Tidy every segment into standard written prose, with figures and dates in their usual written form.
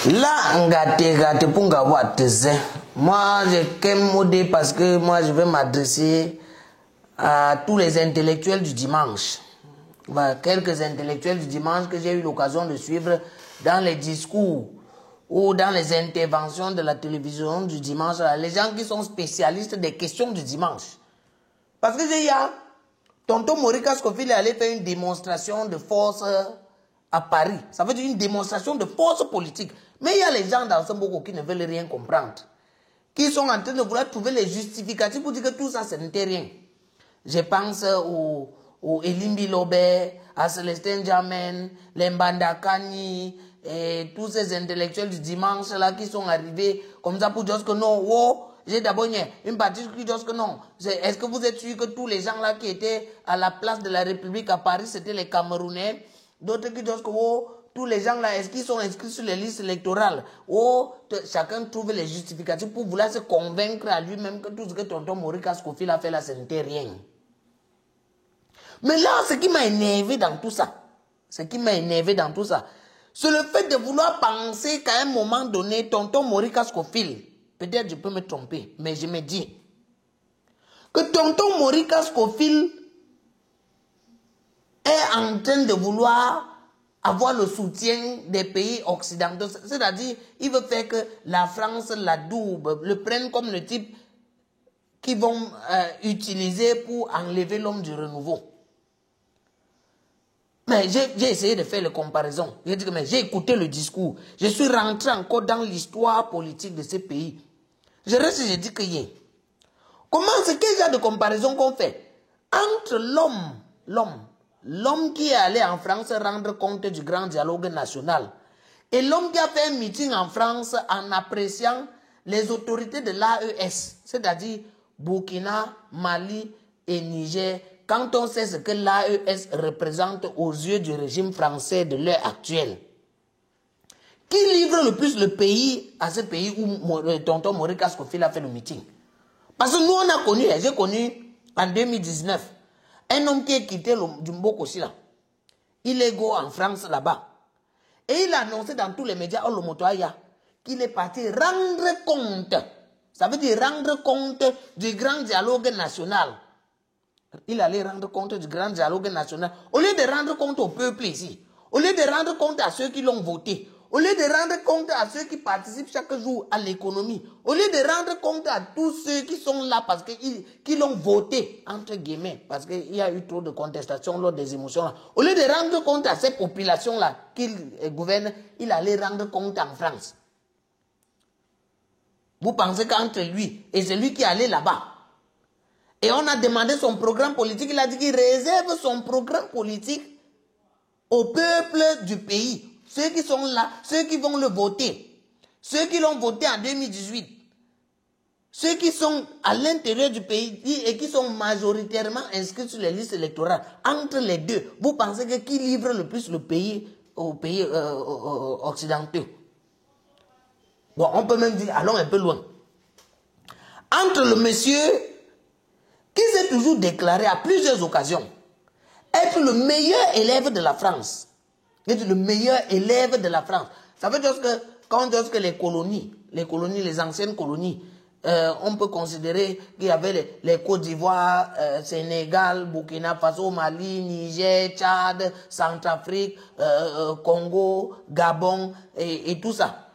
Là, ngate punga wateze. Moi, je qu'aime modé parce que moi, je vais m'adresser à tous les intellectuels du dimanche. Bah, quelques intellectuels du dimanche que j'ai eu l'occasion de suivre dans les discours ou dans les interventions de la télévision du dimanche. Les gens qui sont spécialistes des questions du dimanche. Parce que il y a tonton Morika Scofield est allé faire une démonstration de force à Paris. Ça veut dire une démonstration de force politique. Mais il y a les gens dans ce Mboko qui ne veulent rien comprendre. Qui sont en train de vouloir trouver les justificatifs pour dire que tout ça, ce n'était rien. Je pense au Elimbi Lobé, à Célestin Jamen, les Mbandakani, et tous ces intellectuels du dimanche là qui sont arrivés comme ça pour dire que non, oh, j'ai d'abord une partie qui dit que non. Est-ce que vous êtes sûr que tous les gens là qui étaient à la place de la République à Paris, c'était les Camerounais? D'autres qui disent que oh, tous les gens là, est-ce qu'ils sont inscrits sur les listes électorales? Oh, chacun trouve les justificatifs pour vouloir se convaincre à lui-même que tout ce que tonton Morika Scofield a fait là, ce n'était rien. Mais là, ce qui m'a énervé dans tout ça, c'est le fait de vouloir penser qu'à un moment donné, tonton Morika Scofield, peut-être je peux me tromper, mais je me dis que tonton Morika Scofield est en train de vouloir avoir le soutien des pays occidentaux. C'est-à-dire, il veut faire que la France, la double, le prenne comme le type qu'ils vont utiliser pour enlever l'homme du renouveau. Mais j'ai essayé de faire les comparaisons. J'ai dit que j'ai écouté le discours. Je suis rentré encore dans l'histoire politique de ce pays. Je reste et je dis que comment c'est quel genre de comparaison qu'on fait entre l'homme qui est allé en France rendre compte du grand dialogue national et l'homme qui a fait un meeting en France en appréciant les autorités de l'AES, c'est-à-dire Burkina, Mali et Niger, quand on sait ce que l'AES représente aux yeux du régime français de l'heure actuelle. Qui livre le plus le pays à ce pays où tonton Morika Scofield a fait le meeting? Parce que nous, on a connu, j'ai connu en 2019, un homme qui a quitté le Mboko là, illégaux en France là-bas. Et il a annoncé dans tous les médias, qu'il est parti rendre compte. Ça veut dire rendre compte du grand dialogue national. Il allait rendre compte du grand dialogue national. Au lieu de rendre compte au peuple ici, au lieu de rendre compte à ceux qui l'ont voté, au lieu de rendre compte à ceux qui participent chaque jour à l'économie, au lieu de rendre compte à tous ceux qui sont là parce qu'ils l'ont voté, entre guillemets, parce qu'il y a eu trop de contestations lors des émotions là. Au lieu de rendre compte à ces populations-là qu'il gouverne, il allait rendre compte en France. Vous pensez qu'entre lui et celui qui allait là-bas, et on a demandé son programme politique, il a dit qu'il réserve son programme politique au peuple du pays. Ceux qui sont là, ceux qui vont le voter, ceux qui l'ont voté en 2018, ceux qui sont à l'intérieur du pays et qui sont majoritairement inscrits sur les listes électorales. Entre les deux, vous pensez que qui livre le plus le pays aux pays occidentaux? Bon, on peut même dire, allons un peu loin. Entre le monsieur qui s'est toujours déclaré à plusieurs occasions être le meilleur élève de la France. Le meilleur élève de la France. Ça veut dire que quand on dit que les colonies, les anciennes colonies, on peut considérer qu'il y avait les Côte d'Ivoire, Sénégal, Burkina Faso, Mali, Niger, Tchad, Centrafrique, Congo, Gabon et tout ça.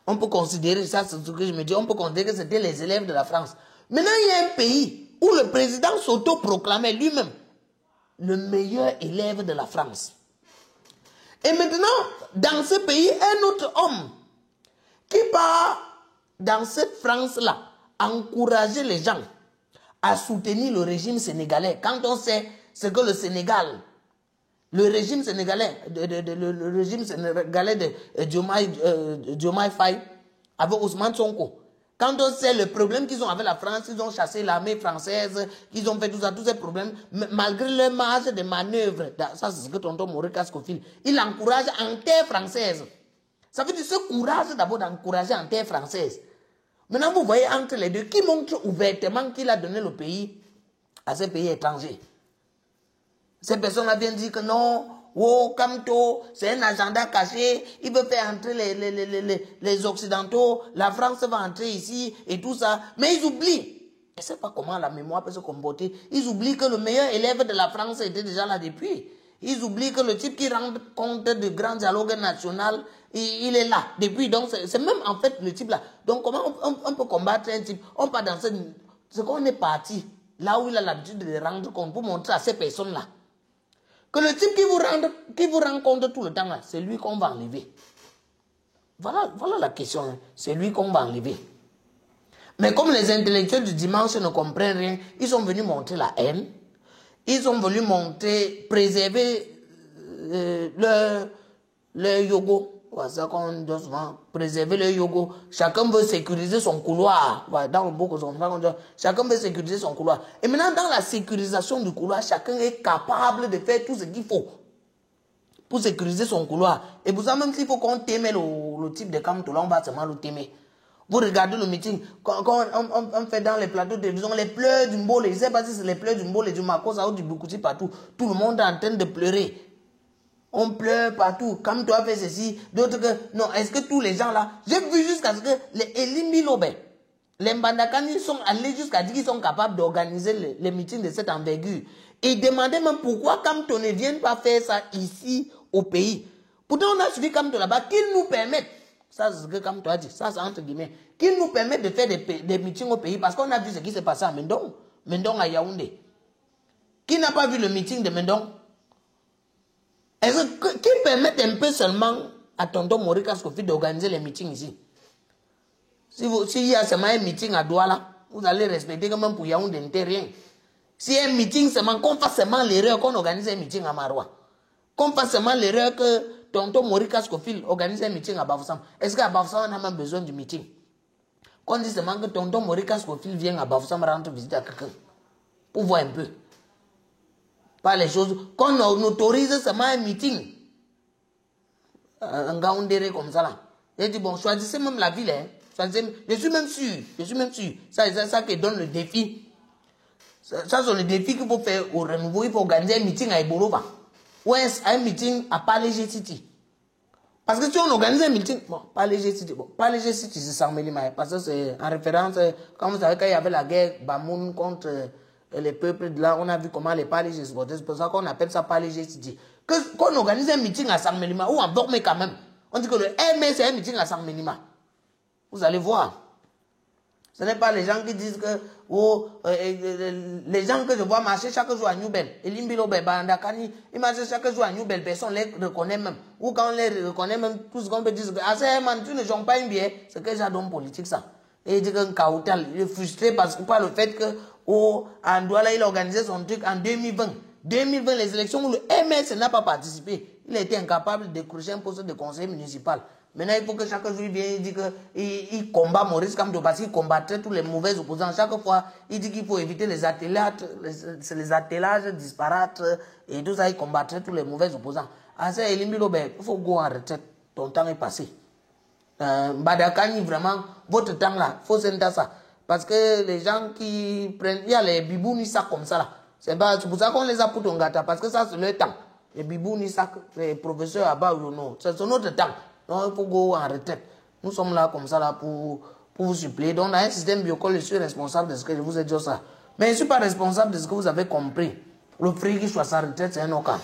On peut considérer, ça c'est ce que je me dis, on peut considérer que c'était les élèves de la France. Maintenant, il y a un pays où le président s'auto-proclamait lui-même le meilleur élève de la France. Et maintenant, dans ce pays, un autre homme qui part dans cette France-là encourager les gens à soutenir le régime sénégalais. Quand on sait ce que le Sénégal, le régime sénégalais de Diomaye Faye avec Ousmane Sonko, quand on sait le problème qu'ils ont avec la France, ils ont chassé l'armée française, qu'ils ont fait tout ça, tous ces problèmes, malgré leur marge de manœuvre, ça c'est ce que tonton Morika Scofield, il encourage en terre française. Ça veut dire ce courage d'abord d'encourager en terre française. Maintenant vous voyez entre les deux, qui montre ouvertement qu'il a donné le pays à ces pays étrangers. Ces personnes-là viennent dire que non, Oh, Kamto, c'est un agenda caché, il veut faire entrer les Occidentaux, la France va entrer ici et tout ça. Mais ils oublient. Je ne sais pas comment la mémoire peut se comporter. Ils oublient que le meilleur élève de la France était déjà là depuis. Ils oublient que le type qui rend compte du grand dialogue national, il est là depuis. Donc, c'est même en fait le type là. Donc, comment on peut combattre un type? On part dans ce qu'on est parti, là où il a l'habitude de rendre compte pour montrer à ces personnes-là que le type qui vous rend compte tout le temps là, c'est lui qu'on va enlever. Voilà la question. Hein. C'est lui qu'on va enlever. Mais comme les intellectuels du dimanche ne comprennent rien, ils sont venus montrer la haine. Ils sont venus montrer, préserver le yogo. Voilà ça qu'on dit souvent, préserver le yogo. Chacun veut sécuriser son couloir. Voilà, dans le beau chacun veut sécuriser son couloir. Et maintenant, dans la sécurisation du couloir, chacun est capable de faire tout ce qu'il faut pour sécuriser son couloir. Et pour ça, même s'il faut qu'on t'aime le type de Kamto, là, on va seulement le t'aimer. Vous regardez le meeting, quand on fait dans les plateaux de télévision, les pleurs du Mbole, je ne sais pas si c'est les pleurs du Mbole, du Makosa ou du Bukouti partout. Tout le monde est en train de pleurer. On pleure partout. Comme toi fait ceci, d'autres que... Non, est-ce que tous les gens là... J'ai vu jusqu'à ce que les Elimbi Lobe, les Mbandakani sont allés jusqu'à dire qu'ils sont capables d'organiser les meetings de cette envergure. Et demandaient même pourquoi Kamto ne viennent pas faire ça ici au pays. Pourtant, on a suivi Kamto là-bas, qu'ils nous permettent, ça c'est ce que Kamto a dit, ça c'est entre guillemets, qu'ils nous permettent de faire des meetings au pays parce qu'on a vu ce qui s'est passé à Mendong, Mendong à Yaoundé. Qui n'a pas vu le meeting de Mendong? Est-ce qu'ils permettent un peu seulement à tonton Morika Scofield d'organiser les meetings ici? S'il y a seulement un meeting à Douala, vous allez respecter quand même pour Yaoundé, n'était rien. Si un meeting seulement, qu'on fasse seulement l'erreur qu'on organise un meeting à Maroua. Qu'on fasse seulement l'erreur que tonton Morika Scofield organise un meeting à Bafoussam. Est-ce qu'à Bafoussam on a même besoin du meeting? Qu'on dit seulement que tonton Morika Scofield vient à Bafoussam rendre visite à quelqu'un. Pour voir un peu. Pas les choses. Qu'on autorise seulement un meeting. Un gaoundéré comme ça là. J'ai dit bon, choisissez même la ville. Hein. Je suis même sûr. Ça, c'est ça qui donne le défi. Ça, c'est le défi qu'il faut faire au renouveau. Il faut organiser un meeting à Ebolova. Ou un meeting à Palais City. Parce que si on organise un meeting, bon, Palais City, c'est Sarmelima. Parce que c'est en référence, comme vous savez, quand il y avait la guerre Bamoun contre les peuples de là, on a vu comment les Palais se portaient. C'est pour ça qu'on appelle ça Palais City. Qu'on organise un meeting à Sarmelima ou en Bormé quand même. On dit que le MS c'est un meeting à Sarmelima. Vous allez voir. Ce n'est pas les gens qui disent que les gens que je vois marcher chaque jour à Newbel, et Limbilo Bandakani, ils marchent chaque jour à Newbel, personne ne les reconnaît même. Ou quand on les reconnaît même, tout ce qu'on peut dire, c'est que ah, c'est man, tu ne joues pas une bière, c'est que j'ai d'homme politique ça. Et il dit qu'un Kautal, il est frustré par le fait que en Douala, il a organisé son truc en 2020. 2020, les élections où le MS n'a pas participé. Il a été incapable de décrocher un poste de conseiller municipal. Maintenant, il faut que chaque jour, il vienne, il dit qu'il combat Maurice Kamto parce qu'il combattrait tous les mauvais opposants. Chaque fois, il dit qu'il faut éviter les attellages disparates et tout ça, il combattrait tous les mauvais opposants. À ça, il faut go en retraite. Ton temps est passé. Badakani, vraiment, votre temps là, il faut s'entendre ça. Parce que les gens qui prennent, il y a les bibounis ça comme ça là. C'est pour ça qu'on les a pour ton gâteau, parce que ça c'est leur temps. Les bibounis ça, les professeurs à bas ou non, c'est notre temps. Donc il faut go en retraite. Nous sommes là comme ça là pour vous suppléer. Donc dans un système biocol, je suis responsable de ce que je vous ai dit ça. Mais je ne suis pas responsable de ce que vous avez compris. Le fric qui soit sa retraite, c'est un aucun.